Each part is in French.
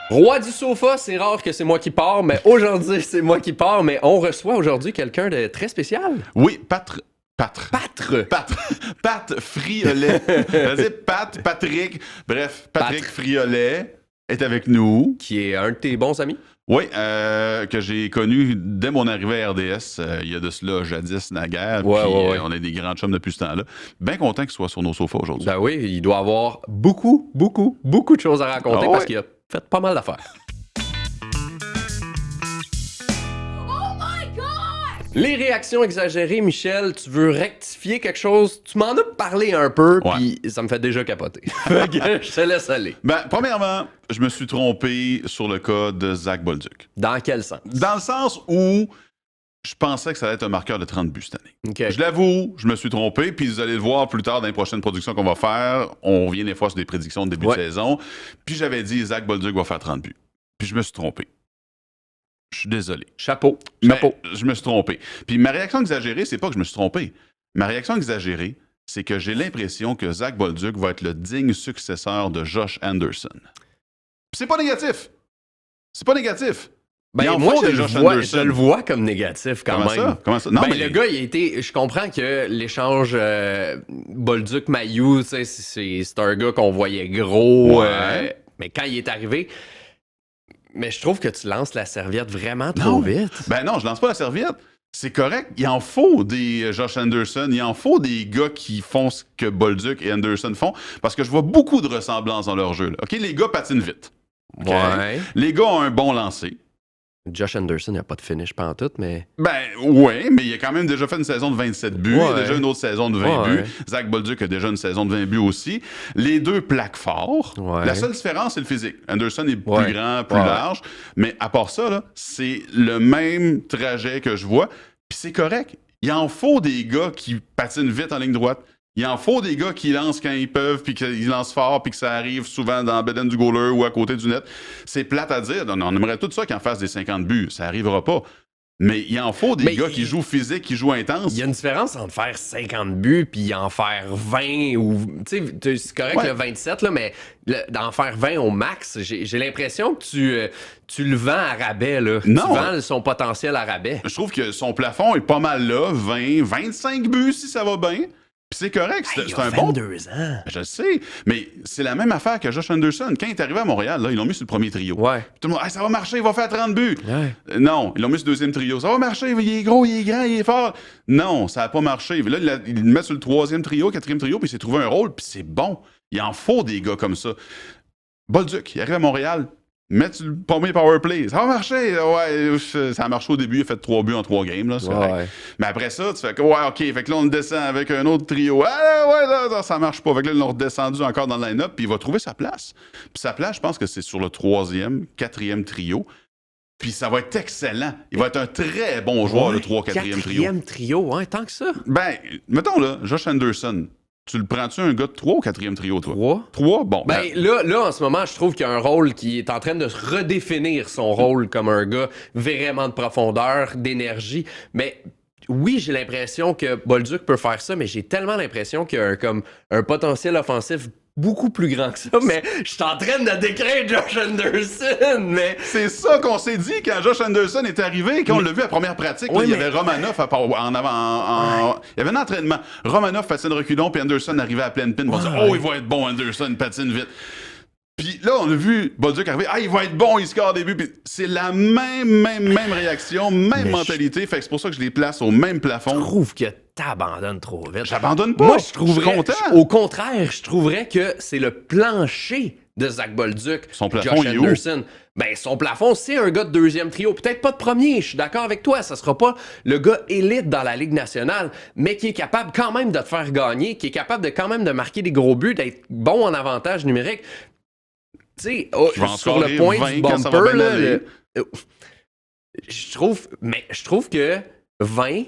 Roi du sofa, c'est rare que c'est moi qui pars, mais aujourd'hui, c'est moi qui pars. Mais on reçoit aujourd'hui quelqu'un de très spécial. Oui, Pâtre. Pat Friolet. Vas-y, Patrick. Bref, Patrick Friolet est avec nous. Qui est un de tes bons amis. Oui, que j'ai connu dès mon arrivée à RDS, il y a de cela jadis naguère. Ouais, puis ouais. on est des grands chums depuis ce temps-là. Bien content qu'il soit sur nos sofas aujourd'hui. Ben oui, il doit avoir beaucoup de choses à raconter parce qu'il a fait pas mal d'affaires. Les réactions exagérées, Michel, tu veux rectifier quelque chose? Tu m'en as parlé un peu, puis ça me fait déjà capoter. Fait que je te laisse aller. Ben, premièrement, je me suis trompé sur le cas de Zach Bolduc. Dans quel sens? Dans le sens où je pensais que ça allait être un marqueur de 30 buts cette année. Okay. Je l'avoue, je me suis trompé, puis vous allez le voir plus tard dans les prochaines productions qu'on va faire. On revient des fois sur des prédictions de début de saison. Puis j'avais dit Zach Bolduc va faire 30 buts. Puis je me suis trompé. Je suis désolé. Chapeau. Mais je me suis trompé. Puis ma réaction exagérée, c'est pas que je me suis trompé. Ma réaction exagérée, c'est que j'ai l'impression que Zach Bolduc va être le digne successeur de Josh Anderson. Puis c'est pas négatif. C'est pas négatif. Ben, moi, je le vois comme négatif quand même. Comment ça? Non, ben, mais... le gars, il a été... Je comprends que l'échange Bolduc-Mailloux, c'est un gars qu'on voyait gros. Mais quand il est arrivé... Mais je trouve que tu lances la serviette vraiment trop vite. Ben non, je lance pas la serviette. C'est correct. Il en faut des Josh Anderson. Il en faut des gars qui font ce que Bolduc et Anderson font. Parce que je vois beaucoup de ressemblances dans leur jeu. Là. OK, les gars patinent vite. Okay? Ouais. Les gars ont un bon lancer. Josh Anderson, il n'a pas de finish pantoute, mais... Ben, ouais, mais il a quand même déjà fait une saison de 27 buts. Il a déjà une autre saison de 20 buts. Zach Bolduc a déjà une saison de 20 buts aussi. Les deux plaquent fort. Ouais. La seule différence, c'est le physique. Anderson est plus grand, plus large. Mais à part ça, là, c'est le même trajet que je vois. Puis c'est correct. Il en faut des gars qui patinent vite en ligne droite. Il en faut des gars qui lancent quand ils peuvent, puis qu'ils lancent fort, puis que ça arrive souvent dans la bedaine du goaler ou à côté du net. C'est plate à dire. On aimerait tout ça qu'ils en fassent des 50 buts. Ça n'arrivera pas. Mais il en faut des gars qui jouent physique, qui jouent intense. Il y a une différence entre faire 50 buts puis en faire 20 ou... Tu sais, c'est correct le 27, là, mais d'en faire 20 au max, j'ai l'impression que tu le vends à rabais. Là. Non. Tu vends son potentiel à rabais. Je trouve que son plafond est pas mal là. 20, 25 buts si ça va bien. Puis c'est correct, c'est un bon... 22 ans. Je sais, mais c'est la même affaire que Josh Anderson. Quand il est arrivé à Montréal, là, ils l'ont mis sur le premier trio. Ouais. Puis tout le monde, hey, ça va marcher, il va faire 30 buts. Ouais. Non, ils l'ont mis sur le deuxième trio. Ça va marcher, il est gros, il est grand, il est fort. Non, ça n'a pas marché. Puis là, il le met sur le troisième trio, quatrième trio, puis il s'est trouvé un rôle, puis c'est bon. Il en faut des gars comme ça. Bolduc, il arrive à Montréal. Mettre le premier power play. Ça va marcher. Ouais, ça a marché au début. Il a fait 3 buts en 3 games. Là, mais après ça, tu fais que, ouais, OK. Fait que là, on le descend avec un autre trio. Là, ça marche pas. Fait que là, ils l'ont redescendu encore dans le line-up. Puis il va trouver sa place. Puis sa place, je pense que c'est sur le 3e, 4e trio. Puis ça va être excellent. Il va être un très bon joueur, le 3, 4e trio. 4e trio, hein, tant que ça. Ben, mettons là, Josh Anderson. Tu le prends-tu un gars de 3 ou 4e trio, toi? 3. 3? Bon. Ben, là, en ce moment, je trouve qu'il y a un rôle qui est en train de redéfinir son rôle comme un gars vraiment de profondeur, d'énergie. Mais oui, j'ai l'impression que Bolduc peut faire ça, mais j'ai tellement l'impression qu'il y a comme un potentiel offensif beaucoup plus grand que ça, mais je suis en train de décrire Josh Anderson, mais... C'est ça qu'on s'est dit quand Josh Anderson est arrivé, quand on l'a vu à première pratique. Là, il y avait Romanoff en avant. Il y avait un entraînement. Romanoff patine reculon, puis Anderson arrivait à pleine pine. On dit, il va être bon, Anderson, patine vite. Puis là, on a vu Bolduc arriver. Il va être bon, il score des buts. Puis c'est la même réaction, même mentalité. Fait que c'est pour ça que je les place au même plafond. Je trouve que t'abandonnes trop vite. J'abandonne pas. Moi, je suis content. Au contraire, je trouverais que c'est le plancher de Zach Bolduc. Son plafond, Josh Anderson. Ben, son plafond, c'est un gars de 2e trio. Peut-être pas de premier, je suis d'accord avec toi. Ça sera pas le gars élite dans la Ligue nationale, mais qui est capable quand même de te faire gagner, qui est capable de quand même de marquer des gros buts, d'être bon en avantage numérique. Tu sais, sur le point du bumper, là, je trouve que 20,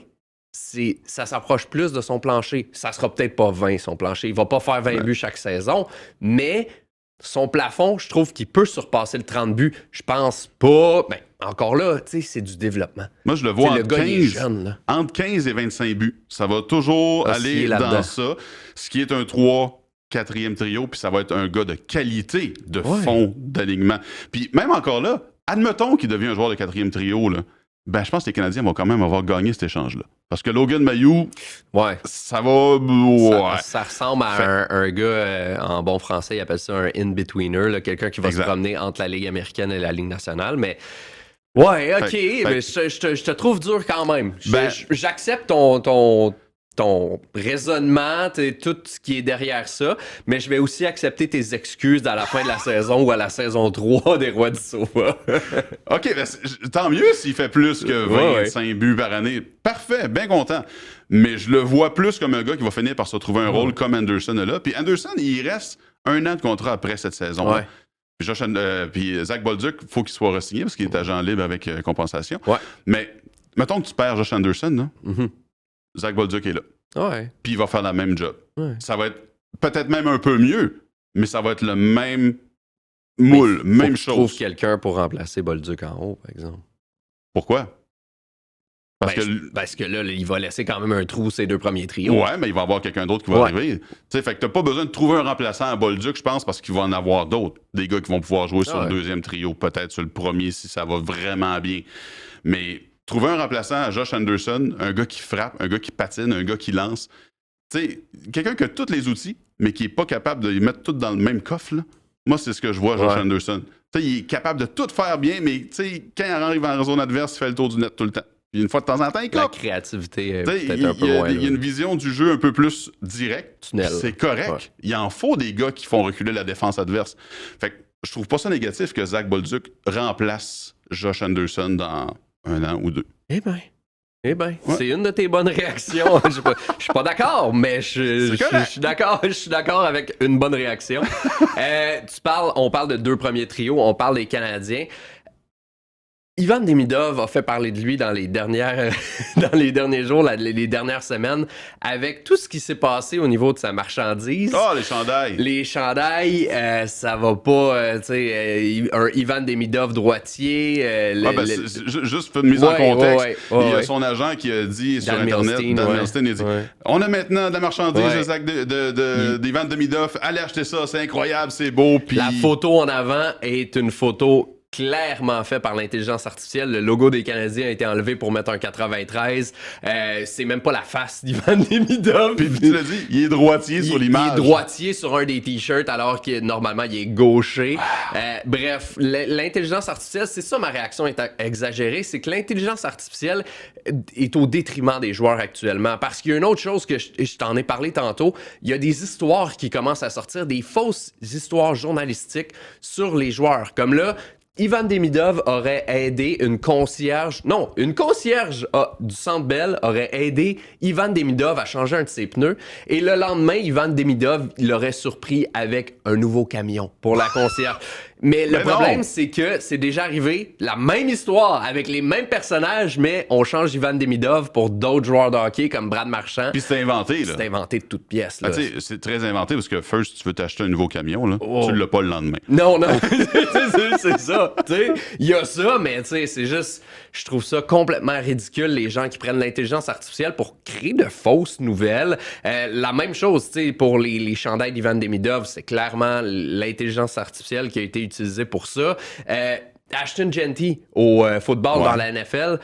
ça s'approche plus de son plancher. Ça sera peut-être pas 20, son plancher. Il va pas faire 20 buts chaque saison, mais son plafond, je trouve qu'il peut surpasser le 30 buts. Je pense pas... Ben, encore là, tu sais, c'est du développement. Moi, je le vois entre 15 et 25 buts. Ça va toujours aller dans ça. Ce qui est un 3... quatrième trio, puis ça va être un gars de qualité de fond d'alignement. Puis même encore là, admettons qu'il devient un joueur de quatrième trio, là, ben, je pense que les Canadiens vont quand même avoir gagné cet échange-là. Parce que Logan Mailloux, ça va... Ça ressemble à un gars, en bon français, il appelle ça un in-betweener, là, quelqu'un qui va se promener entre la Ligue américaine et la Ligue nationale, mais... Ouais, OK, mais je te trouve dur quand même. J'accepte ton raisonnement, tout ce qui est derrière ça, mais je vais aussi accepter tes excuses à la fin de la saison ou à la saison 3 des Rois du Sofa. OK, ben, tant mieux s'il fait plus que 25 buts par année. Parfait, bien content. Mais je le vois plus comme un gars qui va finir par se trouver un rôle comme Anderson est là. Puis Anderson, il reste 1 an de contrat après cette saison. Ouais. Puis Zach Bolduc, il faut qu'il soit re-signé parce qu'il est agent libre avec compensation. Ouais. Mais mettons que tu perds Josh Anderson, là. Zach Bolduc est là. Ouais. Puis il va faire la même job. Ouais. Ça va être peut-être même un peu mieux, mais ça va être le même moule, même chose. Trouve quelqu'un pour remplacer Bolduc en haut, par exemple. Pourquoi? Parce que là, il va laisser quand même un trou ces 2 premiers trios. Ouais, mais il va y avoir quelqu'un d'autre qui va arriver. Fait que t'as pas besoin de trouver un remplaçant à Bolduc, je pense, parce qu'il va en avoir d'autres. Des gars qui vont pouvoir jouer sur le deuxième trio, peut-être sur le premier si ça va vraiment bien. Mais trouver un remplaçant à Josh Anderson, un gars qui frappe, un gars qui patine, un gars qui lance, quelqu'un qui a tous les outils, mais qui est pas capable de les mettre tous dans le même coffre, là. Moi, c'est ce que je vois, Josh Anderson. Il est capable de tout faire bien, mais quand il arrive en zone adverse, il fait le tour du net tout le temps. Puis une fois de temps en temps, il coupe. La créativité est peut-être un peu loin. Il y a une vision du jeu un peu plus directe. C'est correct. Ouais. Il en faut des gars qui font reculer la défense adverse. Fait que je trouve pas ça négatif que Zach Bolduc remplace Josh Anderson dans 1 an ou 2. Eh bien, c'est une de tes bonnes réactions. Je suis pas d'accord, mais je suis d'accord avec une bonne réaction. On parle de 2 premiers trios, on parle des Canadiens. Ivan Demidov a fait parler de lui dans les derniers jours, les dernières semaines, avec tout ce qui s'est passé au niveau de sa marchandise. Ah, les chandails! Les chandails, ça va pas, tu sais, un Ivan Demidov droitier. Juste une mise en contexte. Il y a son agent qui a dit sur Internet, Dan Milstein, il a dit on a maintenant de la marchandise d'Ivan Demidov, allez acheter ça, c'est incroyable, c'est beau. Puis... La photo en avant est une photo clairement fait par l'intelligence artificielle. Le logo des Canadiens a été enlevé pour mettre un 93. C'est même pas la face d'Ivan Demidov. Puis tu l'as dit, il est droitier sur l'image. Il est droitier sur un des t-shirts alors que normalement il est gaucher. Bref, l'intelligence artificielle, c'est ça ma réaction est exagérée, c'est que l'intelligence artificielle est au détriment des joueurs actuellement. Parce qu'il y a une autre chose que je t'en ai parlé tantôt, il y a des histoires qui commencent à sortir, des fausses histoires journalistiques sur les joueurs. Comme là, Ivan Demidov aurait aidé une concierge du Centre Bell aurait aidé Ivan Demidov à changer un de ses pneus. Et le lendemain, Ivan Demidov l'aurait surpris avec un nouveau camion pour la concierge. Mais le problème, c'est que c'est déjà arrivé, la même histoire, avec les mêmes personnages, mais on change Ivan Demidov pour d'autres joueurs de hockey comme Brad Marchand. Puis c'est inventé, là. C'est inventé de toutes pièces, là. C'est très inventé parce que first, tu veux t'acheter un nouveau camion, là. Tu l'as pas le lendemain. Non. C'est ça. Il y a ça, mais c'est juste... Je trouve ça complètement ridicule, les gens qui prennent l'intelligence artificielle pour créer de fausses nouvelles. La même chose, pour les chandails d'Ivan Demidov, c'est clairement l'intelligence artificielle qui a été utilisée pour ça. Ashton Genty au football dans la NFL,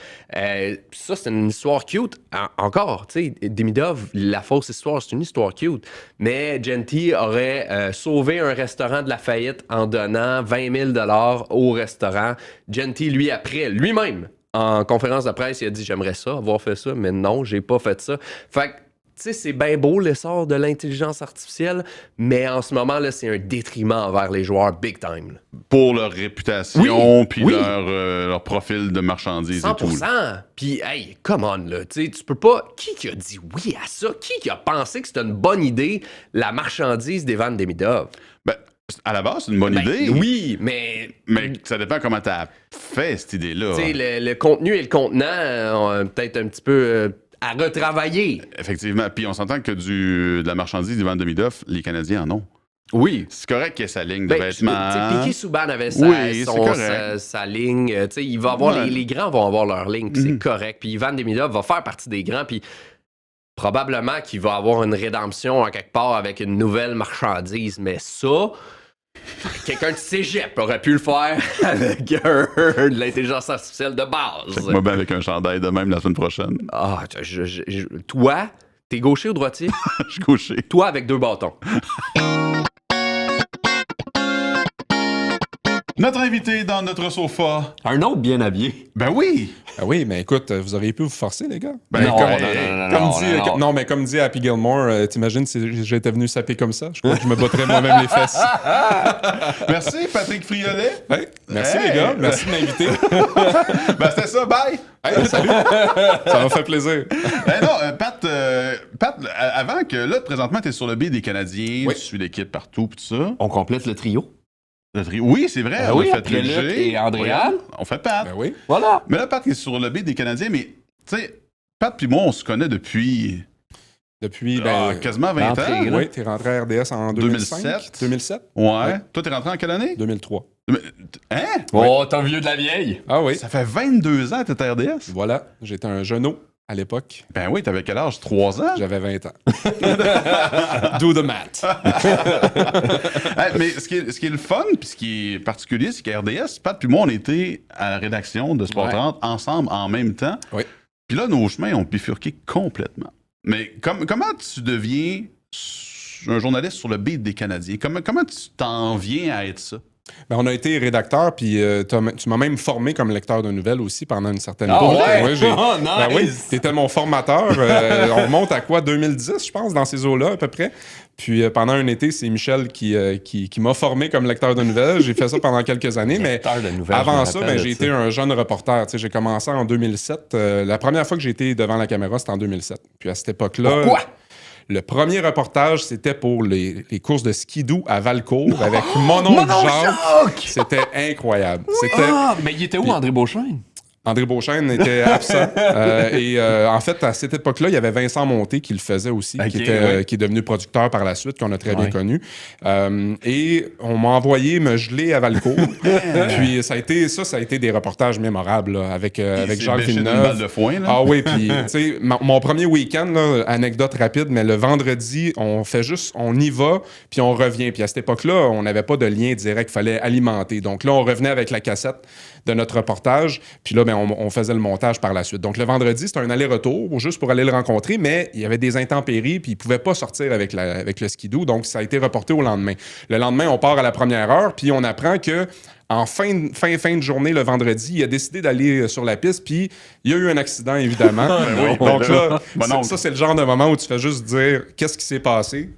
ça c'est une histoire cute. Encore, Demidov, la fausse histoire, c'est une histoire cute. Mais Genty aurait sauvé un restaurant de la faillite en donnant 20 000 $ au restaurant. Genty, lui, après, lui-même, en conférence de presse, il a dit « J'aimerais ça, avoir fait ça, mais non, j'ai pas fait ça. » Fait que, c'est bien beau l'essor de l'intelligence artificielle, mais en ce moment, là, c'est un détriment envers les joueurs big time. Là. Pour leur réputation, puis leur profil de marchandise 100%. Et tout. 100%. Puis, hey, come on, là. Tu peux pas... Qui a dit oui à ça? Qui a pensé que c'était une bonne idée, la marchandise d'Ivan Demidov? Ben, à la base, c'est une bonne idée. Oui, mais... Mais ça dépend comment t'as fait cette idée-là. Tu sais, le contenu et le contenant ont peut-être un petit peu... à retravailler. Effectivement. Puis on s'entend que de la marchandise d'Ivan Demidov, les Canadiens en ont. Oui. C'est correct qu'il y ait sa ligne de vêtements. Piquet Souban avait sa ligne. Il va avoir les grands vont avoir leur ligne, puis c'est correct. Puis Ivan Demidov va faire partie des grands. Puis probablement qu'il va avoir une rédemption en quelque part avec une nouvelle marchandise, mais ça, quelqu'un de cégep aurait pu le faire avec de l'intelligence artificielle de base. Moi, ben avec un chandail de même la semaine prochaine. Ah, toi, t'es gaucher ou droitier? Je suis gaucher. Toi avec 2 bâtons. Notre invité dans notre sofa. Un autre bien habillé. Ben oui! Ah oui, mais écoute, vous auriez pu vous forcer, les gars. Ben, Non, comme- non. Mais comme dit Happy Gilmore, t'imagines si j'étais venu saper comme ça? Je crois que je me botterais moi-même les fesses. Merci, Patrick Friolet. Ouais, merci Hey! les gars, merci de m'inviter. Ben, c'était ça, bye! Hey, salut! Ça m'a fait plaisir. Ben non, Pat, avant que là, présentement, t'es sur le B des Canadiens, Oui. tu suis l'équipe partout, pis tout ça. On complète le trio. Oui, c'est vrai, on oui, a fait après le Luc G. et Andréane. Oui, on fait Pat. Ben oui. Voilà. Mais là, Pat est sur le B des Canadiens, mais tu sais, Pat puis moi, on se connaît depuis Depuis, quasiment 20 l'entrée, ans. là. oui, t'es rentré à RDS en 2005? 2007. 2007? Ouais. Ouais. Toi, t'es rentré en quelle année? 2003. Hein? Oh, t'es un vieux de la vieille. Ah oui, Ça fait 22 ans que t'es à RDS? voilà. J'étais un genou à l'époque. Ben oui, t'avais quel âge? 3 ans? J'avais 20 ans. Do the math. Hey, mais ce qui est le fun, puis ce qui est particulier, c'est qu'à RDS, Pat puis moi, on était à la rédaction de Sport Ouais. 30 ensemble en même temps. Oui. Puis là, nos chemins ont bifurqué complètement. Mais comment tu deviens un journaliste sur le beat des Canadiens? Comment tu t'en viens à être ça? Ben, on a été rédacteur, puis tu m'as même formé comme lecteur de nouvelles aussi pendant une certaine Ah période. ouais? Ouais, Oh, Ben oui, nice! t'étais mon formateur. On remonte à quoi? 2010, je pense, dans ces eaux-là, à peu près. Puis pendant un été, c'est Michel qui m'a formé comme lecteur de nouvelles. J'ai fait ça pendant quelques années, mais Lecteur de nouvelles, avant je me ça, rappelle de j'ai ça. été un jeune reporter. Tu sais, j'ai commencé en 2007. La première fois que j'ai été devant la caméra, c'était en 2007. Puis à cette époque-là... Pourquoi? Le premier reportage, c'était pour les courses de skidoo à Valcourt avec mon oncle Jacques. C'était incroyable. C'était... Ah, mais il était où, André Beauchesne? André Beauchesne était absent. En fait, à cette époque-là, il y avait Vincent Monté qui le faisait aussi, Ok, qui est devenu producteur par la suite, qu'on a très bien Ouais. connu. Et on m'a envoyé me geler à Valcourt. Puis ça a été des reportages mémorables là, avec Il s'est Jacques bêché d'une Villeneuve. balle de foin, là. Ah oui, puis tu sais, mon premier week-end, là, anecdote rapide, mais le vendredi, on y va, puis on revient. Puis à cette époque-là, on n'avait pas de lien direct, il fallait alimenter. Donc là, on revenait avec la cassette de notre reportage, puis là, ben, on faisait le montage par la suite. Donc le vendredi, c'était un aller-retour, juste pour aller le rencontrer, mais il y avait des intempéries, puis il pouvait pas sortir avec le skidoo, donc ça a été reporté au lendemain. Le lendemain, on part à la première heure, puis on apprend que en fin de journée, le vendredi, il a décidé d'aller sur la piste, puis il y a eu un accident, évidemment. oui, Donc là, Bon oncle. ça, c'est le genre de moment où tu fais juste dire qu'est-ce qui s'est passé.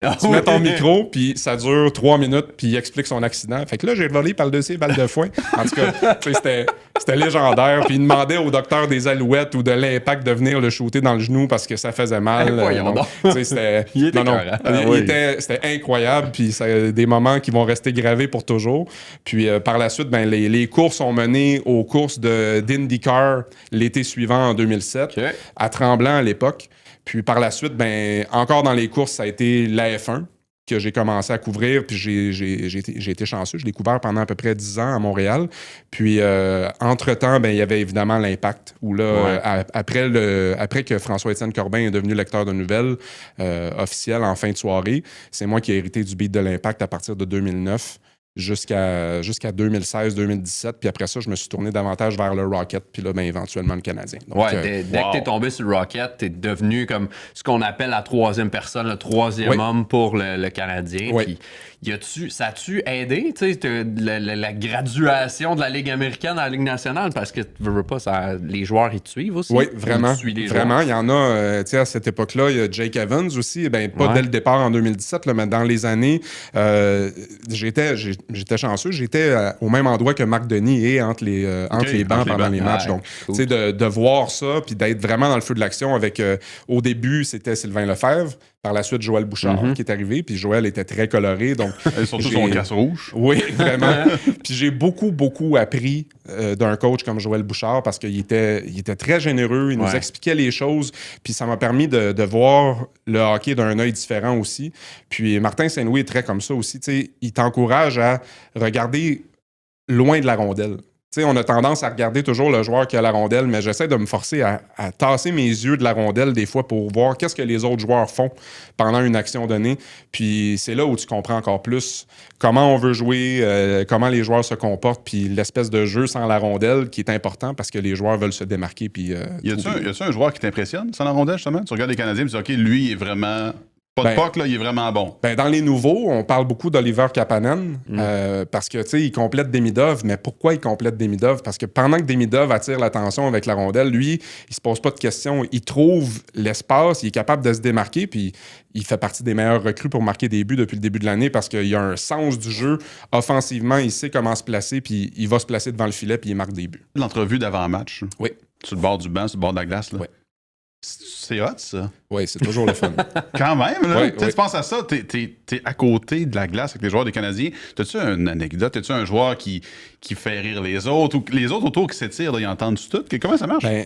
Ah Tu mets ton micro, puis ça dure 3 minutes, puis il explique son accident. Fait que là, j'ai volé par le dessus balle de foin. En tout cas, tu sais, c'était légendaire. Puis il demandait au docteur des Alouettes ou de l'Impact de venir le shooter dans le genou parce que ça faisait mal. Voyons donc. Tu sais, c'était... Il était non. écœurant. Ah oui. C'était incroyable, puis c'est des moments qui vont rester gravés pour toujours. Puis par la suite, ben, les courses ont mené aux courses d'IndyCar l'été suivant en 2007, OK. à Tremblant à l'époque. Puis par la suite, ben, encore dans les courses, ça a été la F1 que j'ai commencé à couvrir. Puis j'ai été chanceux. Je l'ai couvert pendant à peu près 10 ans à Montréal. Puis entre-temps, ben, il y avait évidemment l'Impact, où là, après que François-Étienne Corbin est devenu lecteur de nouvelles officiel en fin de soirée, c'est moi qui ai hérité du beat de l'Impact à partir de 2009. Jusqu'à 2016-2017. Puis après ça, je me suis tourné davantage vers le Rocket, puis là, ben, éventuellement le Canadien. Donc, Ouais, dès que t'es tombé sur le Rocket, t'es devenu comme ce qu'on appelle la troisième personne, le troisième Oui. homme pour le Canadien. Oui. Puis, ça a-tu aidé, tu sais, la graduation de la Ligue américaine à la Ligue nationale? Parce que, tu veux pas, les joueurs, ils te suivent aussi? Oui, Ou vraiment. tu suis les Vraiment, joueurs? il y en a, tu sais, à cette époque-là, il y a Jake Evans aussi, ben, pas Ouais. dès le départ en 2017, là, mais dans les années, j'étais chanceux, j'étais au même endroit que Marc Denis et entre les bancs entre les pendant bancs. les matchs. Ouais, Donc, cool. tu sais, de voir ça, puis d'être vraiment dans le feu de l'action avec, au début, c'était Sylvain Lefebvre, par la suite, Joël Bouchard qui est arrivé, puis Joël était très coloré, donc... Et surtout j'ai- son casse rouge. Oui, vraiment. Puis j'ai beaucoup appris d'un coach comme Joël Bouchard parce qu'il était très généreux, il nous Ouais. expliquait les choses, puis ça m'a permis de voir le hockey d'un œil différent aussi. Puis Martin Saint-Louis est très comme ça aussi, tu sais, il t'encourage à regarder loin de la rondelle. sais, on a tendance à regarder toujours le joueur qui a la rondelle, mais j'essaie de me forcer à tasser mes yeux de la rondelle des fois pour voir qu'est-ce que les autres joueurs font pendant une action donnée. Puis c'est là où tu comprends encore plus comment on veut jouer, comment les joueurs se comportent, puis l'espèce de jeu sans la rondelle qui est important parce que les joueurs veulent se démarquer. Puis, Y a-tu un joueur qui t'impressionne sans la rondelle, justement? Tu regardes les Canadiens et tu dis, OK, lui, il est vraiment... Pas de puck, là, il est vraiment bon. Ben, dans les nouveaux, on parle beaucoup d'Oliver Kapanen parce que, tu sais, il complète Demidov. Mais pourquoi il complète Demidov? Parce que pendant que Demidov attire l'attention avec la rondelle, lui, il se pose pas de questions. Il trouve l'espace, il est capable de se démarquer, puis il fait partie des meilleurs recrues pour marquer des buts depuis le début de l'année parce qu'il a un sens du jeu. Offensivement, il sait comment se placer, puis il va se placer devant le filet, puis il marque des buts. L'entrevue d'avant-match. Oui. Sur le bord du banc, sur le bord de la glace, là. Oui. C'est hot, ça. Oui, c'est toujours le fun. Quand même, là. Oui, Tu penses à ça, t'es à côté de la glace avec les joueurs des Canadiens. T'as-tu une anecdote? As-tu un joueur qui fait rire les autres ou les autres autour qui s'étirent, là, ils entendent tout? Comment ça marche? Ben,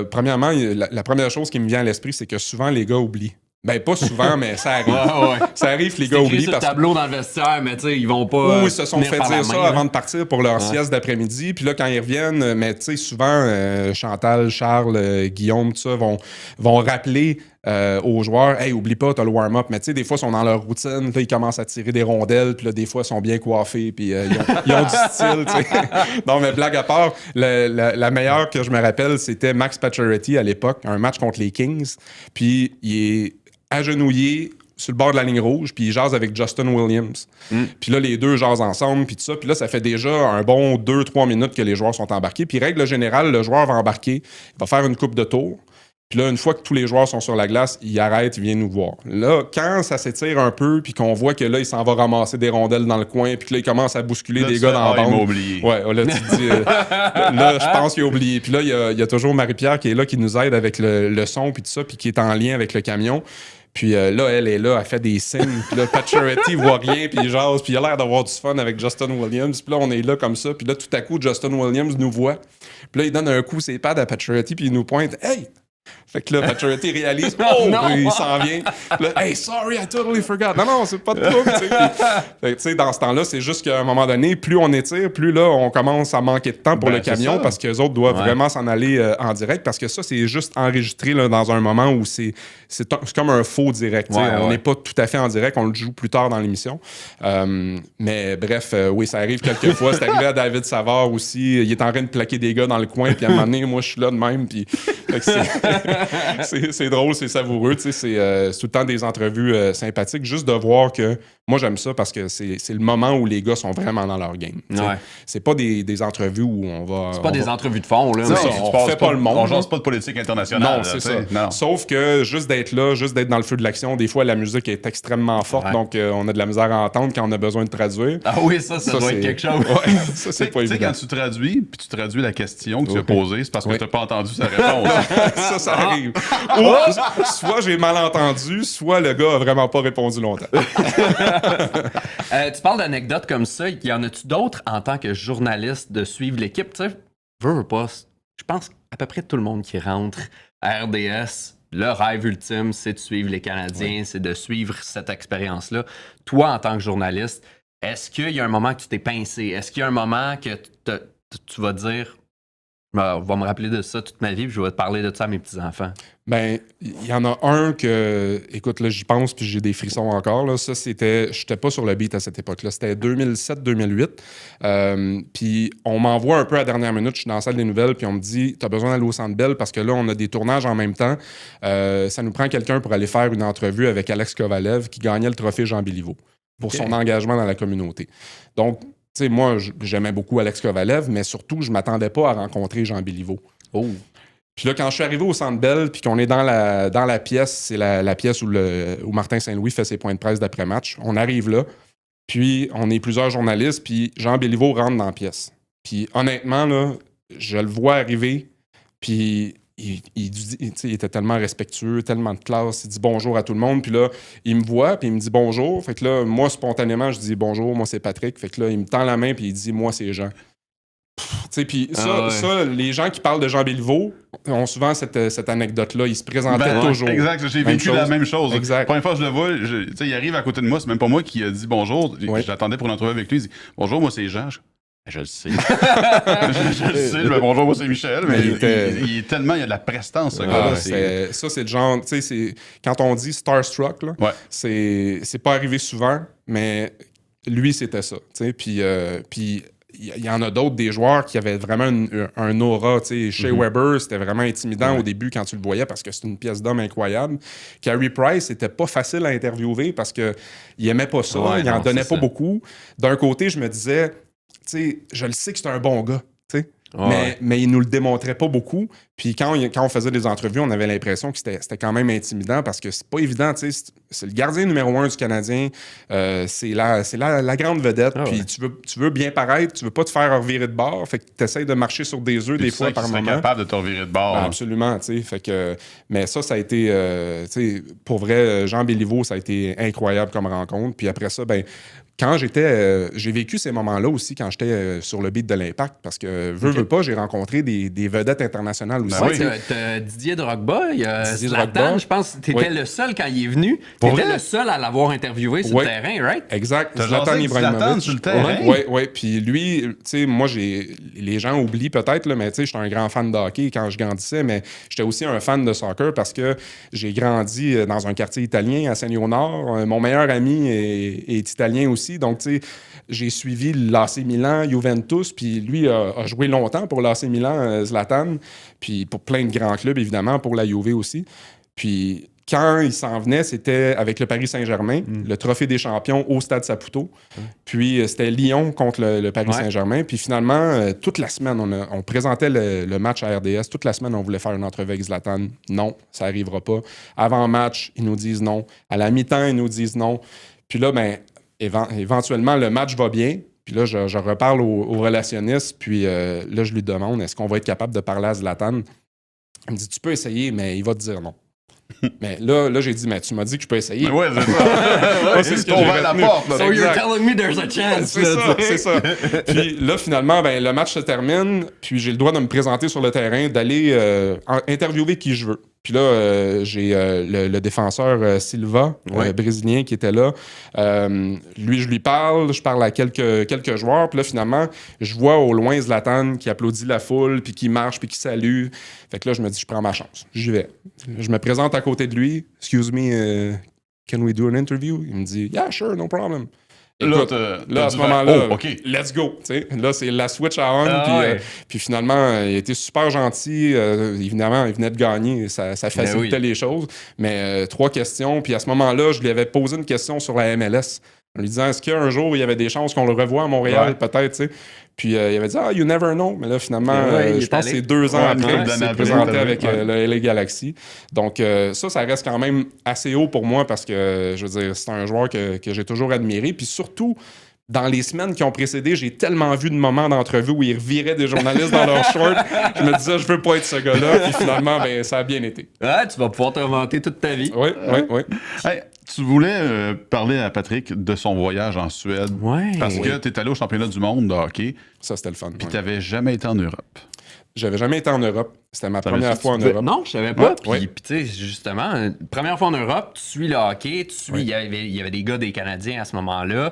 premièrement, la première chose qui me vient à l'esprit, c'est que souvent, les gars oublient. Ben, pas souvent, mais ça arrive. Ça arrive que les gars oublient. C'est écrit sur le tableau dans le vestiaire, mais tu sais, ils vont pas. Ils se sont fait dire ça avant de partir pour leur sieste d'après-midi. Puis là, quand ils reviennent, mais tu sais, souvent, Chantal, Charles, Guillaume, tout ça, vont rappeler aux joueurs, hey, oublie pas, t'as le warm-up. Mais tu sais, des fois, ils sont dans leur routine, là, ils commencent à tirer des rondelles, puis là, des fois, ils sont bien coiffés, puis ils ont du style, tu sais. Non, mais blague à part, la meilleure que je me rappelle, c'était Max Pacioretty à l'époque, un match contre les Kings. Puis il est agenouillé sur le bord de la ligne rouge, puis il jase avec Justin Williams. Puis là, les deux jasent ensemble, puis tout ça. Puis là, ça fait déjà un bon 2-3 minutes que les joueurs sont embarqués. Puis règle générale, le joueur va embarquer, il va faire une coupe de tour. Puis là, une fois que tous les joueurs sont sur la glace, il arrête, il vient nous voir. Là, quand ça s'étire un peu, puis qu'on voit que là, il s'en va ramasser des rondelles dans le coin, puis que là, il commence à bousculer des gars dans la bande. Il m'a oublié. Ouais, là, tu te dis... là, je pense qu'il a oublié. Puis là, il y a toujours Marie-Pierre qui est là, qui nous aide avec le son, puis tout ça, puis qui est en lien avec le camion. Puis là, elle est là, elle fait des signes. Puis là, Pacioretty voit rien, puis il jase, puis il a l'air d'avoir du fun avec Justin Williams. Puis là, on est là comme ça. Puis là, tout à coup, Justin Williams nous voit. Puis là, il donne un coup ses pads à Pacioretty, puis il nous pointe « Hey! » Fait que là, Pacioretty réalise « Oh! » Il s'en vient. Là, « Hey, sorry, I totally forgot. » Non, c'est pas de trouble, tu sais. Fait que, tu sais, dans ce temps-là, c'est juste qu'à un moment donné, plus on étire, plus là, on commence à manquer de temps pour le camion parce qu'eux autres doivent vraiment s'en aller en direct parce que ça, c'est juste enregistré là, dans un moment où c'est comme un faux direct. On n'est pas tout à fait en direct, on le joue plus tard dans l'émission. Mais bref, oui, ça arrive quelques fois. C'est arrivé à David Savard aussi. Il est en train de plaquer des gars dans le coin, puis à un moment donné, moi, je suis là de même, puis c'est drôle, c'est savoureux. C'est tout le temps des entrevues sympathiques. Juste de voir que moi, j'aime ça parce que c'est le moment où les gars sont vraiment dans leur game. C'est pas des entrevues où on va... C'est pas des entrevues de fond, là. Non, on fait pas le monde. On jase pas de politique internationale. Non, c'est ça. Non. Sauf que juste d'être là, juste d'être dans le feu de l'action, des fois, la musique est extrêmement forte, donc on a de la misère à entendre quand on a besoin de traduire. Ah oui, ça doit être quelque chose. Ouais, ça, c'est pas évident. Tu sais, quand tu traduis, puis tu traduis la question que tu as posée, c'est parce que tu n'as pas entendu sa réponse. ça arrive. Ou soit j'ai mal entendu, soit le gars a vraiment pas répondu longtemps. Tu parles d'anecdotes comme ça. Y en a-tu d'autres en tant que journaliste de suivre l'équipe? Tu sais, veux pas. Je pense à peu près tout le monde qui rentre à RDS, le rêve ultime, c'est de suivre les Canadiens, c'est de suivre cette expérience-là. Toi, en tant que journaliste, est-ce qu'il y a un moment que tu t'es pincé? Est-ce qu'il y a un moment que tu vas dire... On va me rappeler de ça toute ma vie, puis je vais te parler de ça à mes petits-enfants. Ben, il y en a un que, écoute, là, j'y pense, puis j'ai des frissons encore. Là. Ça, j'étais pas sur le beat à cette époque-là. C'était 2007-2008. Puis on m'envoie un peu à la dernière minute. Je suis dans la salle des nouvelles, puis on me dit, t'as besoin d'aller au Centre Bell parce que là, on a des tournages en même temps. Ça nous prend quelqu'un pour aller faire une entrevue avec Alex Kovalev, qui gagnait le trophée Jean Béliveau pour son engagement dans la communauté. Donc, tu sais, moi, j'aimais beaucoup Alex Kovalev, mais surtout, je m'attendais pas à rencontrer Jean Béliveau. Oh! Puis là, quand je suis arrivé au Centre Bell, puis qu'on est dans la pièce, c'est la pièce où Martin Saint-Louis fait ses points de presse d'après-match, on arrive là, puis on est plusieurs journalistes, puis Jean Béliveau rentre dans la pièce. Puis honnêtement, là, je le vois arriver, puis il était tellement respectueux, tellement de classe, il dit bonjour à tout le monde, puis là, il me voit, puis il me dit bonjour. Fait que là, moi, spontanément, je dis bonjour, moi, c'est Patrick. Fait que là, il me tend la main, puis il dit, moi, c'est Jean. Puis ça, les gens qui parlent de Jean Béliveau ont souvent cette anecdote-là. Il se présentait toujours. Exact, j'ai vécu la même chose. Exact. La première fois que je le vois, il arrive à côté de moi, c'est même pas moi qui a dit bonjour. J'attendais pour l'entrevue avec lui, il dit bonjour, moi c'est Jean. Je le sais. je le sais. Bonjour, moi, c'est Michel. Mais Il était- il est tellement... Il y a de la prestance, ce Ah, gars-là. ça, c'est le genre, tu sais, quand on dit starstruck, là, Ouais. c'est pas arrivé souvent, mais lui, c'était ça, tu sais. Puis il y en a d'autres, des joueurs qui avaient vraiment un aura, tu sais. Shea Weber, c'était vraiment intimidant au début quand tu le voyais parce que c'est une pièce d'homme incroyable. Carey Price, c'était pas facile à interviewer parce que il aimait pas ça, Ouais, il en non, donnait c'est pas ça. beaucoup. D'un côté, je me disais, tu sais, je le sais que c'est un bon gars, tu sais. Ouais. Mais il nous le démontrait pas beaucoup. Puis quand on faisait des entrevues, on avait l'impression que c'était quand même intimidant parce que c'est pas évident. Tu sais, c'est le gardien numéro 1 du Canadien. C'est la grande vedette. Ah Puis ouais. tu veux bien paraître. Tu veux pas te faire revirer de bord. Fait que tu essaies de marcher sur des œufs des fois par moment. capable de te revirer de bord. Ben, là. absolument, tu sais. Fait que, mais ça a été, tu sais, pour vrai, Jean Béliveau, ça a été incroyable comme rencontre. Puis après ça, ben, quand j'ai vécu ces moments-là aussi quand j'étais sur le beat de l'Impact, parce que, veux pas, j'ai rencontré des vedettes internationales aussi. Ben Ouais, oui. tu sais. t'as Didier Drogba, il y a Didier Zlatan, Drogba. je pense que t'étais Oui. le seul quand il est venu. Pour T'étais vrai? le seul à l'avoir interviewé sur Oui. le terrain, right? Exact. T'as Zlatan jasé avec Ibrahimovic. Zlatan sur le terrain? Oui. Puis lui, tu sais, moi, les gens oublient peut-être, là, mais tu sais, j'étais un grand fan de hockey quand je grandissais, mais j'étais aussi un fan de soccer parce que j'ai grandi dans un quartier italien à Saint-Léonard. Mon meilleur ami est italien aussi. Donc, tu sais, j'ai suivi l'AC Milan, Juventus, puis lui a joué longtemps pour l'AC Milan, Zlatan, puis pour plein de grands clubs, évidemment, pour la Juve aussi. Puis quand il s'en venait, c'était avec le Paris Saint-Germain, le Trophée des champions au Stade Saputo. Puis c'était Lyon contre le Paris Ouais. Saint-Germain. Puis finalement, toute la semaine, on présentait le match à RDS. Toute la semaine, on voulait faire une entrevue avec Zlatan. Non, ça n'arrivera pas. Avant-match, ils nous disent non. À la mi-temps, ils nous disent non. Puis là, ben, éventuellement, le match va bien. Puis là, je reparle au relationniste. Puis là, je lui demande, est-ce qu'on va être capable de parler à Zlatan? Il me dit, tu peux essayer, mais il va te dire non. Mais là, j'ai dit, mais tu m'as dit que je peux essayer. Ouais, c'est ça. Ouais, c'est ce que T'as j'ai ouvert la retenu. porte. là. So you're Exact. telling me there's a chance. C'est là, ça, tu sais. c'est ça. Puis là, finalement, ben, le match se termine, puis j'ai le droit de me présenter sur le terrain, d'aller interviewer qui je veux. Puis là, j'ai le défenseur Silva, brésilien, qui était là. Lui, je parle à quelques joueurs. Puis là, finalement, je vois au loin Zlatan qui applaudit la foule, puis qui marche, puis qui salue. Fait que là, je me dis, je prends ma chance. J'y vais. Je me présente à côté de lui. « Excuse me, can we do an interview? » Il me dit « Yeah, sure, no problem. » Écoute, là, à ce moment-là, Oh, OK. let's go. T'sais. Là, c'est la switch à on. Ah puis, ouais. puis finalement, il était super gentil. Évidemment, il venait de gagner. Ça facilitait les choses. Mais 3 questions. Puis à ce moment-là, je lui avais posé une question sur la MLS. En lui disant, est-ce qu'un jour, il y avait des chances qu'on le revoie à Montréal, peut-être, tu sais. Puis il avait dit, you never know. Mais là, finalement, il je est pense que allé. c'est 2 ans Ouais, après une qu'il couple s'est d'années présenté après, avec ouais. le LA Galaxy. Donc ça reste quand même assez haut pour moi parce que, je veux dire, c'est un joueur que j'ai toujours admiré. Puis surtout, dans les semaines qui ont précédé, j'ai tellement vu de moments d'entrevue où ils reviraient des journalistes dans leurs shorts. Je me disais, je veux pas être ce gars-là. Puis finalement, ben, ça a bien été. Ouais, tu vas pouvoir te vanter toute ta vie. Oui. Hey, tu voulais parler à Patrick de son voyage en Suède. Ouais. Parce que tu es allé au championnat du monde de hockey, Ça, c'était le fun. puis ouais. tu n'avais jamais été en Europe. J'avais jamais été en Europe. C'était ma Ça première veut dire fois en que tu Europe. Non, je savais pas. Ouais, Puis, ouais. puis tu sais, justement, première fois en Europe, tu suis le hockey, tu suis, il y avait des gars des Canadiens à ce moment-là.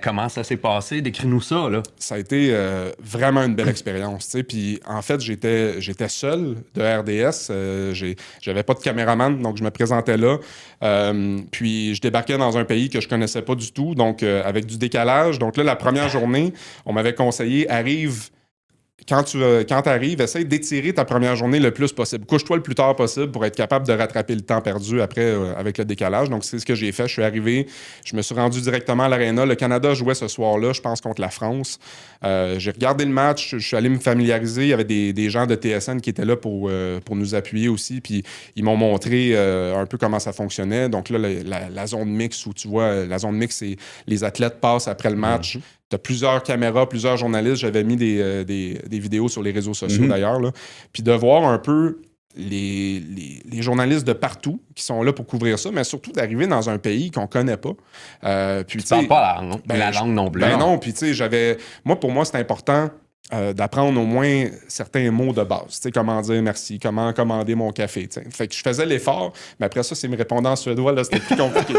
Comment ça s'est passé? Décris-nous ça, là. Ça a été vraiment une belle expérience. Tu sais. Puis en fait, j'étais seul de RDS. J'avais pas de caméraman, donc je me présentais là. Puis je débarquais dans un pays que je connaissais pas du tout, donc avec du décalage. Donc là, la première journée, on m'avait conseillé, arrive. Quand tu arrives, essaye d'étirer ta première journée le plus possible. Couche-toi le plus tard possible pour être capable de rattraper le temps perdu après avec le décalage. Donc, c'est ce que j'ai fait. Je suis arrivé, je me suis rendu directement à l'aréna. Le Canada jouait ce soir-là, je pense, contre la France. J'ai regardé le match, je suis allé me familiariser. Il y avait des gens de TSN qui étaient là pour nous appuyer aussi. Puis, ils m'ont montré un peu comment ça fonctionnait. Donc là, la zone mix où tu vois, la zone mix, c'est les athlètes passent après le match. Tu as plusieurs caméras, plusieurs journalistes. J'avais mis des vidéos sur les réseaux sociaux, d'ailleurs. Là. Puis de voir un peu les journalistes de partout qui sont là pour couvrir ça, mais surtout d'arriver dans un pays qu'on connaît pas. Puis, Tu parles pas la langue, la langue non plus. Ben non, puis tu sais, pour moi, c'est important d'apprendre au moins certains mots de base. Tu sais, comment dire merci, comment commander mon café. Tu sais. Fait que je faisais l'effort, mais après ça, c'est me répondant en suédois, là, c'était plus compliqué.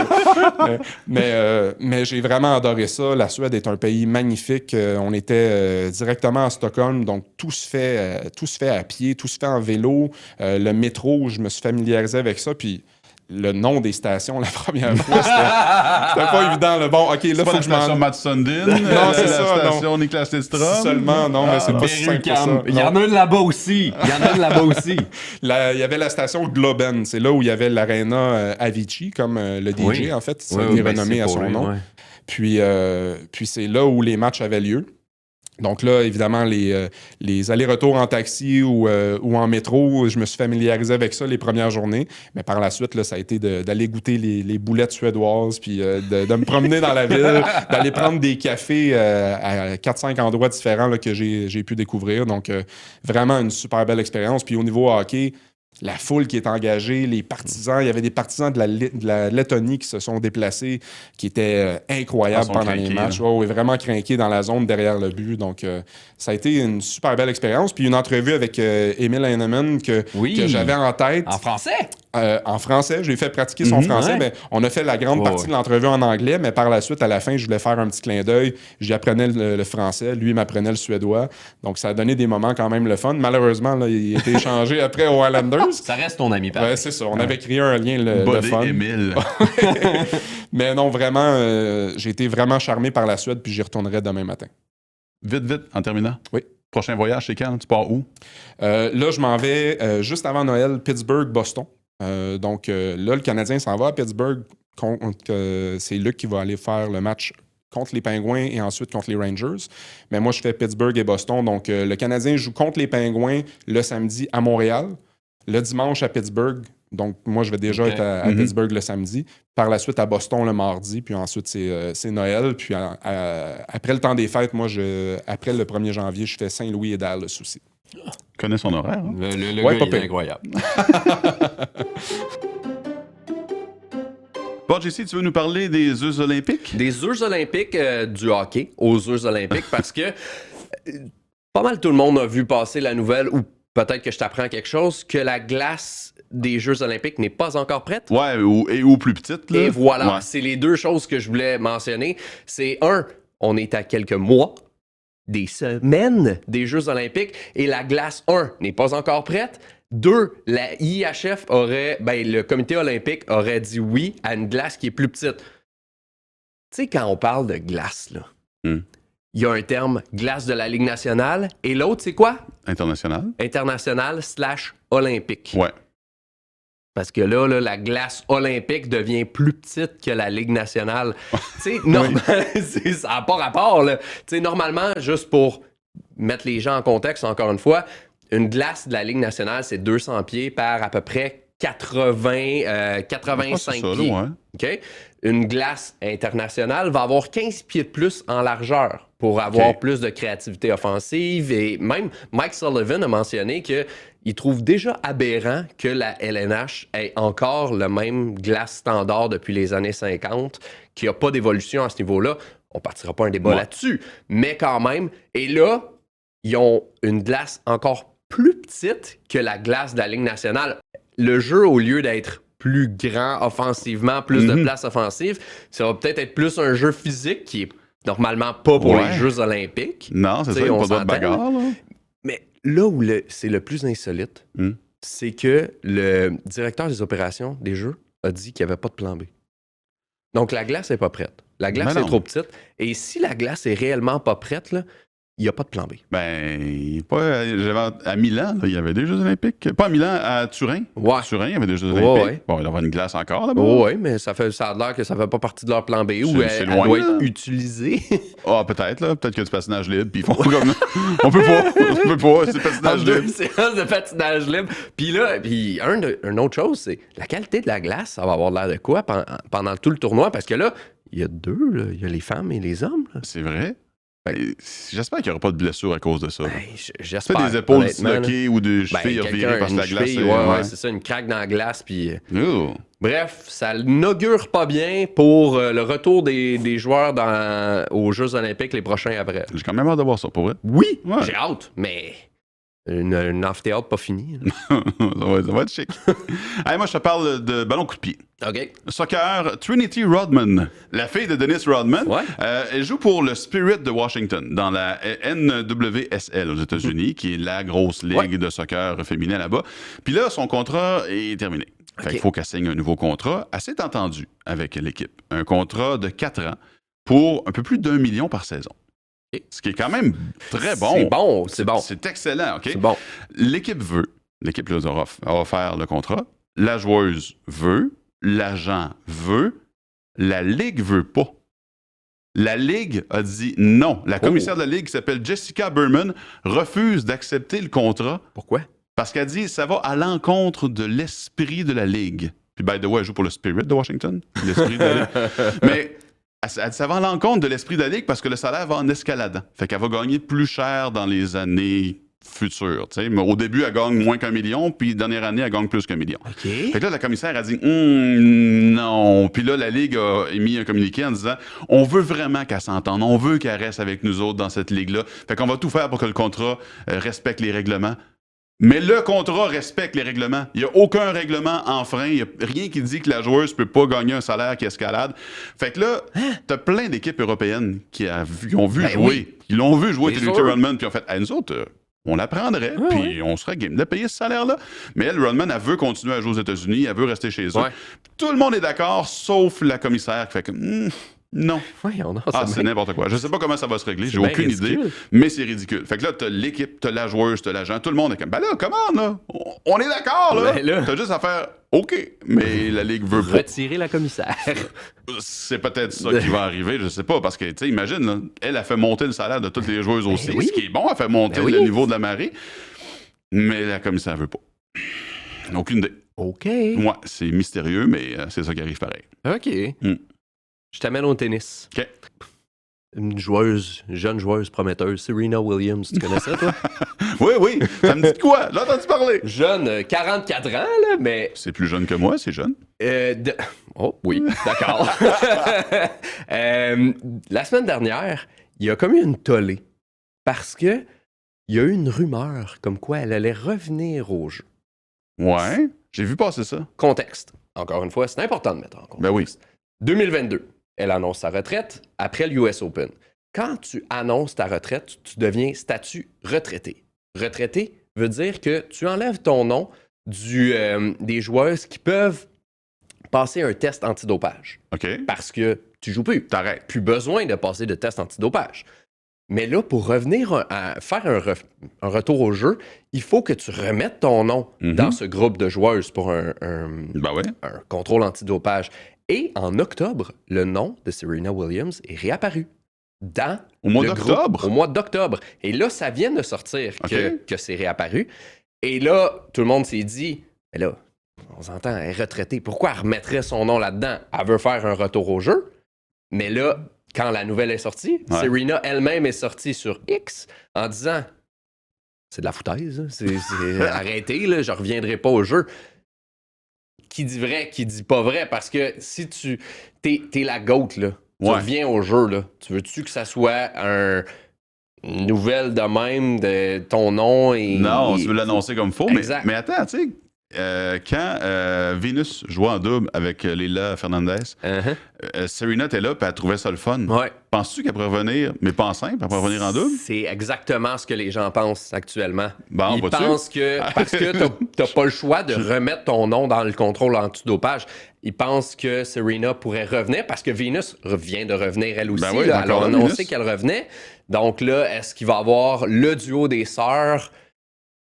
mais j'ai vraiment adoré ça. La Suède est un pays magnifique. On était directement à Stockholm, donc tout se fait à pied, tout se fait en vélo. Le métro, je me suis familiarisé avec ça, puis le nom des stations la première fois, c'était pas évident. Là. Bon, OK, là, faut Pas la que je m'en... station Mats Sundin, Non, c'est ça, la station Niklas Lidström. Seulement, non, mais c'est pas si simple que ça. Il y en a une là-bas aussi. Il Il y avait la station Globen, c'est là où il y avait l'aréna Avicii, comme le DJ, Oui. en fait. Ça est renommé à son nom. Ouais. Puis c'est là où les matchs avaient lieu. Donc là, évidemment, les allers-retours en taxi ou en métro, je me suis familiarisé avec ça les premières journées. Mais par la suite, là, ça a été d'aller goûter les boulettes suédoises, puis de me promener dans la ville, d'aller prendre des cafés à 4-5 endroits différents là, que j'ai pu découvrir. Donc, vraiment une super belle expérience. Puis au niveau hockey, la foule qui est engagée, les partisans, il y avait des partisans de la Lettonie qui se sont déplacés, qui étaient incroyables pendant les matchs. Ouais, vraiment crinqués dans la zone derrière le but. Donc, ça a été une super belle expérience. Puis une entrevue avec Emil Heinemann que j'avais en tête. En français? En français, je lui ai fait pratiquer son français, mais on a fait la grande partie de l'entrevue en anglais, mais par la suite, à la fin, je voulais faire un petit clin d'œil. J'y apprenais le français, lui m'apprenait le suédois. Donc, ça a donné des moments quand même le fun. Malheureusement, là, il a été échangé après aux Highlanders. Ça reste ton ami, pareil. Ouais, c'est ça. On avait créé un lien le fun. Émile. Mais non, vraiment, j'ai été vraiment charmé par la Suède, puis j'y retournerai demain matin. Vite, en terminant. Oui. Prochain voyage, c'est quand? Tu pars où? Là, je m'en vais juste avant Noël, Pittsburgh, Boston. Donc là, le Canadien s'en va à Pittsburgh. C'est Luc qui va aller faire le match contre les Pingouins et ensuite contre les Rangers. Mais moi, je fais Pittsburgh et Boston. Donc, le Canadien joue contre les Pingouins le samedi à Montréal, le dimanche à Pittsburgh. Donc, moi, je vais déjà être à Pittsburgh le samedi. Par la suite, à Boston le mardi. Puis ensuite, c'est Noël. Puis après le temps des fêtes, moi, après le 1er janvier, je fais Saint-Louis et Dallas aussi. Tu connais son horaire. Hein? Le gars, il est incroyable. Bon, JC, tu veux nous parler des Jeux olympiques? Des Jeux olympiques du hockey aux Jeux olympiques parce que pas mal tout le monde a vu passer la nouvelle, ou peut-être que je t'apprends quelque chose, que la glace des Jeux olympiques n'est pas encore prête. Ouais, ou plus petite. Là. Et voilà, Ouais. c'est les deux choses que je voulais mentionner. C'est on est à quelques mois, des semaines des Jeux olympiques, et la glace, n'est pas encore prête. 2, la IHF le comité olympique aurait dit oui à une glace qui est plus petite. Tu sais, quand on parle de glace, là, il y a un terme glace de la Ligue nationale, et l'autre, c'est quoi? International. International/olympique. Ouais. Parce que là, la glace olympique devient plus petite que la Ligue nationale. Tu sais, ça n'a pas rapport, là. Tu sais, normalement, juste pour mettre les gens en contexte, encore une fois, une glace de la Ligue nationale, c'est 200 pieds par à peu près 85 ça, pieds. là, ouais. OK? Une glace internationale va avoir 15 pieds de plus en largeur pour avoir plus de créativité offensive. Et même Mike Sullivan a mentionné qu'il trouve déjà aberrant que la LNH ait encore le même glace standard depuis les années 50, qu'il n'y a pas d'évolution à ce niveau-là. On partira pas un débat là-dessus. Mais quand même, et là, ils ont une glace encore plus petite que la glace de la Ligue nationale. Le jeu, au lieu d'être plus grand offensivement, plus de place offensive, ça va peut-être être plus un jeu physique qui est normalement pas pour les Jeux olympiques. Non, c'est ça, il n'y a pas de bagarre. Là. Mais là où c'est le plus insolite, c'est que le directeur des opérations des Jeux a dit qu'il n'y avait pas de plan B. Donc la glace n'est pas prête. La glace est trop petite. Et si la glace est réellement pas prête, là, il n'y a pas de plan B. Ben, à Milan, là, il y avait des Jeux olympiques. Pas à Milan, à Turin. Ouais. À Turin, il y avait des Jeux olympiques. Ouais. Bon, il y avoir une glace encore là-bas. Oui, mais ça a l'air que ça ne fait pas partie de leur plan B ou C'est elle loin, doit là. être utilisée. Ah, peut-être, là. Peut-être qu'il y a du patinage libre, puis ils font comme... On peut pas, c'est patinage Deux libre. séances de patinage libre. Puis là, une autre chose, c'est la qualité de la glace, ça va avoir l'air de quoi pendant tout le tournoi? Parce que là, il y a deux, là. Il y a les femmes et les hommes. Là. C'est vrai. Et j'espère qu'il n'y aura pas de blessure à cause de ça. là. Ben, Tu sais, j'espère. des épaules honnêtement, là. disloquées ou des Ben, chevilles quelqu'un, revirées parce que une la glace cheville, est... ouais, c'est ça, une craque dans la glace. Puis, Ouh. bref, ça n'augure pas bien pour le retour des joueurs aux Jeux Olympiques les prochains après. J'ai quand même hâte de voir ça, pour vrai. Oui, Ouais. j'ai hâte, mais une amphithéâtre pas fini. Ça va être chic. Hey, moi, je te parle de ballon coup de pied. OK. Soccer, Trinity Rodman, la fille de Dennis Rodman, Ouais. elle joue pour le Spirit de Washington dans la NWSL aux États-Unis, qui est la grosse ligue Ouais. de soccer féminin là-bas. Puis là, son contrat est terminé. Fait qu'il faut qu'elle signe un nouveau contrat. Elle s'est entendue avec l'équipe. Un contrat de 4 ans pour un peu plus d'1 million par saison. Ce qui est quand même très bon. C'est bon, c'est bon. C'est excellent, OK? C'est bon. L'équipe là, a offert le contrat. La joueuse veut. L'agent veut. La Ligue veut pas. La Ligue a dit non. La commissaire de la Ligue, qui s'appelle Jessica Berman, refuse d'accepter le contrat Pourquoi? parce qu'elle dit ça va à l'encontre de l'esprit de la Ligue. Puis, by the way, elle joue pour le Spirit de Washington. L'esprit de la Ligue. Mais elle dit ça va à l'encontre de l'esprit de la Ligue parce que le salaire va en escaladant. Fait qu'elle va gagner plus cher dans les années futures. Tu sais. Mais au début, elle gagne moins qu'1 million, puis dernière année, elle gagne plus qu'1 million. OK. Fait que là, la commissaire a dit non. Puis là, la Ligue a émis un communiqué en disant on veut vraiment qu'elle s'entende, on veut qu'elle reste avec nous autres dans cette ligue-là. Fait qu'on va tout faire pour que le contrat respecte les règlements. Mais le contrat respecte les règlements. Il n'y a aucun règlement enfreint. Il n'y a rien qui dit que la joueuse ne peut pas gagner un salaire qui escalade. Fait que là, t'as plein d'équipes européennes qui ont vu Ben jouer. oui. Ils l'ont vu jouer, Les Trinity autres. Rodman, puis ont fait nous autres, on la prendrait, puis on serait game de payer ce salaire-là. Mais elle, Rodman, elle veut continuer à jouer aux États-Unis, elle veut rester chez eux. Ouais. Tout le monde est d'accord, sauf la commissaire qui fait que non. Voyons, non, C'est n'importe quoi. Je sais pas comment ça va se régler, j'ai bien aucune ridicule. idée, mais c'est ridicule. Fait que là, t'as l'équipe, t'as la joueuse, t'as l'agent, tout le monde est comme, ben là, comment, là? On est d'accord, là? Ben là. T'as juste à faire, OK, mais la Ligue veut pas. Retirer la commissaire. C'est peut-être ça qui va arriver, je sais pas, parce que, tu sais, imagine, là, elle a fait monter le salaire de toutes les joueuses aussi, oui. ce qui est bon, elle fait monter Ben oui. le niveau de la marée, mais la commissaire veut pas. Aucune idée. OK. Ouais, c'est mystérieux, mais c'est ça qui arrive pareil. OK. Mm. Je t'amène au tennis. OK. Une jeune joueuse prometteuse, Serena Williams. Tu connais ça, toi? Oui, ça me dit quoi? J'ai entendu parler. Jeune, 44 ans, là, mais... C'est plus jeune que moi, c'est jeune. Oh, oui, d'accord. La semaine dernière, il y a comme eu une tollée parce que il y a eu une rumeur comme quoi elle allait revenir au jeu. Ouais, j'ai vu passer ça. Contexte. Encore une fois, c'est important de mettre en contexte. Ben oui. 2022, elle annonce sa retraite après l'US Open. Quand tu annonces ta retraite, tu deviens statut retraité. Retraité veut dire que tu enlèves ton nom des joueuses qui peuvent passer un test antidopage OK. parce que tu joues plus. T'arrêtes. Plus besoin de passer de test antidopage. Mais là, pour revenir à faire un retour au jeu, il faut que tu remettes ton nom dans ce groupe de joueuses pour un Ben ouais. contrôle antidopage. Et en octobre, le nom de Serena Williams est réapparu dans Au mois le d'octobre? groupe, au mois d'octobre. Et là, ça vient de sortir OK. que c'est réapparu. Et là, tout le monde s'est dit, mais là, on s'entend, elle est retraitée. Pourquoi elle remettrait son nom là-dedans? Elle veut faire un retour au jeu. Mais là, quand la nouvelle est sortie, Ouais. Serena elle-même est sortie sur X en disant, c'est de la foutaise, hein. Arrêtez, là, je reviendrai pas au jeu. Qui dit vrai, qui dit pas vrai? Parce que si t'es la GOAT, là, tu Ouais. reviens au jeu, là, tu veux-tu que ça soit une nouvelle de même de ton nom? Non, tu veux l'annoncer comme faux, Exact. mais attends, tu sais, quand Venus jouait en double avec Leila Fernandez, Serena était là, puis elle trouvait ça le fun. Ouais. Penses-tu qu'elle pourrait revenir, mais pas en simple, elle pourrait revenir en double? C'est exactement ce que les gens pensent actuellement. Bon, Ils vois-tu? pensent que, parce que t'as pas le choix de remettre ton nom dans le contrôle antidopage, ils pensent que Serena pourrait revenir parce que Venus vient de revenir elle aussi. Ben oui, là. Elle a encore là, annoncé Venus. qu'elle revenait. Donc là, est-ce qu'il va y avoir le duo des sœurs?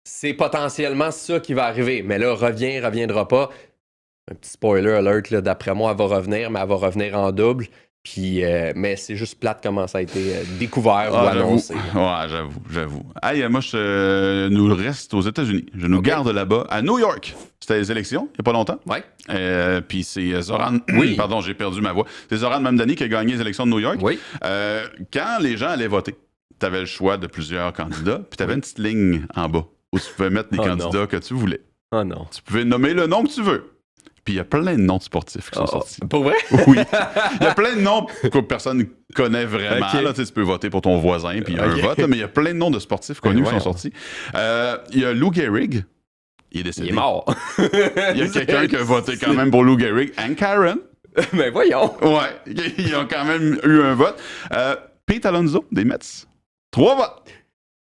C'est potentiellement ça qui va arriver. Mais là, reviendra pas. Un petit spoiler alert, là, d'après moi, elle va revenir, mais elle va revenir en double. Puis, mais c'est juste plate comment ça a été découvert ou annoncé. Ouais, j'avoue. Hey, moi, je nous reste aux États-Unis. Je nous garde là-bas, à New York. C'était les élections, il n'y a pas longtemps. Ouais. Puis c'est Zoran... Oui. Pardon, j'ai perdu ma voix. C'est Zoran Mamdani qui a gagné les élections de New York. Oui. Quand les gens allaient voter, t'avais le choix de plusieurs candidats, puis t'avais une petite ligne en bas où tu pouvais mettre les candidats que tu voulais. Oh non. Tu pouvais nommer le nom que tu veux. Puis il y a plein de noms de sportifs qui sont sortis. Pour vrai? Oui. Il y a plein de noms que personne ne connaît vraiment. Ok. Là, tu peux voter pour ton voisin, puis il y a un vote, là, mais il y a plein de noms de sportifs connus qui sont sortis. Il y a Lou Gehrig. Il est décédé. Il est mort. Il y a quelqu'un qui a voté quand même pour Lou Gehrig. Hank Aaron. Mais voyons. Ouais, ils ont quand même eu un vote. Pete Alonso, des Mets. 3 votes.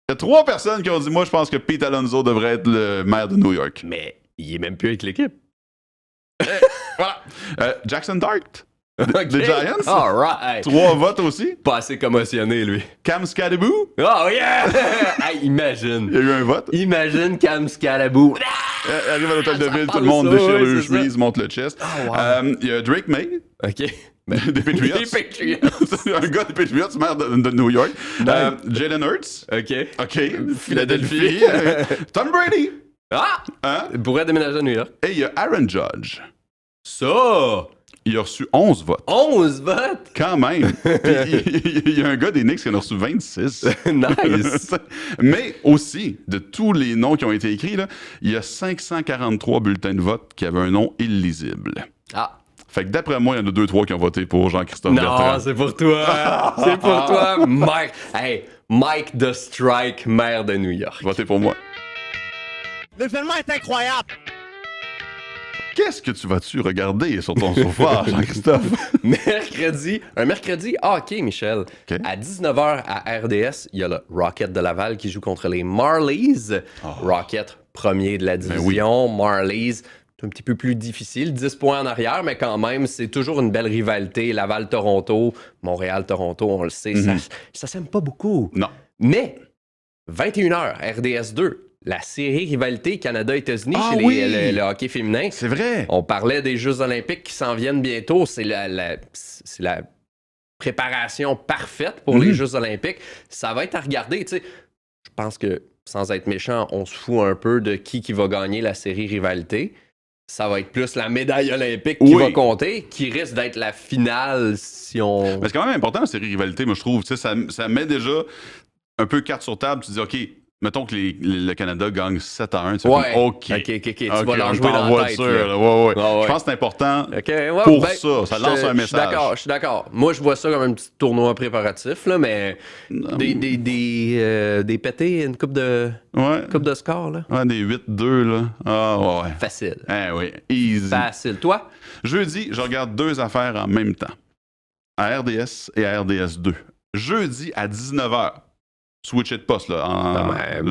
Il y a 3 personnes qui ont dit, moi, je pense que Pete Alonso devrait être le maire de New York. Mais il est même plus avec l'équipe. Voilà. Jackson Dart, Ok. des Giants. All right. 3 votes aussi. Pas assez commotionné, lui. Cam Scadaboo, Oh yeah! Hey, imagine. il y a eu un vote. Imagine Cam Scalaboo. Arrive à l'hôtel de ville, tout le parle monde ça, déchire ouais, le c'est chemise, monte le chest. Oh, wow. Il y a Drake May, OK. des Patriots. Les Patriots. Un gars des Patriots, maire de New York. Jalen Hurts. OK. OK. Philadelphie. Tom Brady. Ah! Hein? Il pourrait déménager à New York. Et il y a Aaron Judge. Ça! Il a reçu 11 votes. 11 votes! Quand même. Puis, il y a un gars des Knicks qui en a reçu 26. Nice! Mais aussi, de tous les noms qui ont été écrits, là, il y a 543 bulletins de vote qui avaient un nom illisible. Ah! Fait que d'après moi, il y en a 2-3 qui ont voté pour Jean-Christophe Non, Bertrand. c'est pour toi! C'est pour toi, Mike! Hey, Mike the Strike, maire de New York. Votez pour moi. Le film est incroyable! Qu'est-ce que tu vas-tu regarder sur ton sofa, Jean-Christophe? Un mercredi hockey, Michel. OK. À 19h à RDS, il y a le Rocket de Laval qui joue contre les Marlies. Rocket, premier de la division. Marlies, c'est un petit peu plus difficile. 10 points en arrière, mais quand même, c'est toujours une belle rivalité. Laval-Toronto, Montréal-Toronto, on le sait, ça s'aime pas beaucoup. Non. Mais, 21h, RDS 2. La série rivalité Canada-États-Unis Ah chez oui! le hockey féminin. C'est vrai. On parlait des Jeux olympiques qui s'en viennent bientôt. C'est la préparation parfaite pour les Jeux olympiques. Ça va être à regarder. Tu sais, je pense que, sans être méchant, on se fout un peu de qui va gagner la série rivalité. Ça va être plus la médaille olympique qui va compter, qui risque d'être la finale si on... Mais c'est quand même important, la série rivalité, moi, je trouve. Tu sais, ça met déjà un peu carte sur table. Tu dis, OK, mettons que le Canada gagne 7-1. Tu Ouais. fais, OK. Tu vas leur on jouer est en dans la tête. voiture, là. là. Ouais. Ah ouais. Je pense que c'est important OK, ouais, pour ben, ça. Ça lance un message. Je suis d'accord. Moi, je vois ça comme un petit tournoi préparatif, là, mais des pétés, une coupe de score, là. Ouais, des 8-2, là. Ah, ouais. Facile. Eh oui, easy. Facile. Toi? Jeudi, je regarde 2 affaires en même temps. À RDS et à RDS 2. Jeudi à 19h. Switcher de poste, là.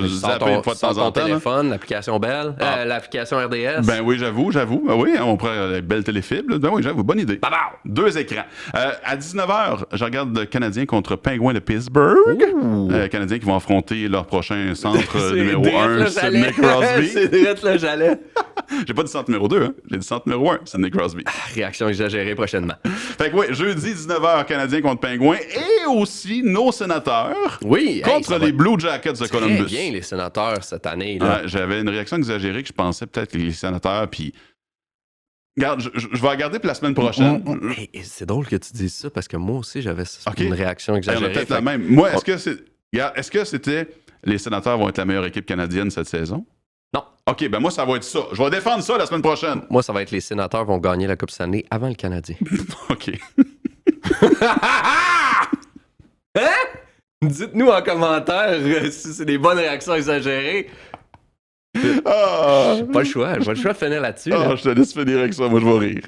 Zapper une fois de temps en temps. Téléphone, l'application Bell, l'application RDS. Ben oui, j'avoue. Ben oui, on prend la belle téléfibre. Ben oui, j'avoue, bonne idée. 2 écrans. À 19h, je regarde le Canadien contre Penguins de Pittsburgh. Canadiens qui vont affronter leur prochain centre numéro 1, Sidney Crosby. C'est direct là, j'allais. J'ai pas dit centre numéro 2, hein. J'ai dit centre numéro 1, Sidney Crosby. Réaction exagérée prochainement. Fait que oui, jeudi 19h, Canadiens contre Penguins et aussi nos sénateurs Oui, contre les Blue Jackets de Columbus. Très bien, les sénateurs cette année. Là. J'avais une réaction exagérée que je pensais peut-être que les sénateurs, puis... Regarde, je vais regarder pour la semaine prochaine. Hey, c'est drôle que tu dises ça parce que moi aussi, j'avais Ok. une réaction On a exagérée. peut-être la même. Moi, est-ce que c'était les sénateurs vont être la meilleure équipe canadienne cette saison? Non. OK, ben moi, ça va être ça. Je vais défendre ça la semaine prochaine. Moi, ça va être les sénateurs vont gagner la Coupe Stanley avant le Canadien. OK. Hein? Dites-nous en commentaire si c'est des bonnes réactions exagérées. Ah, Pas le choix de finir là-dessus. là. je te laisse finir avec ça. Moi, je vais rire.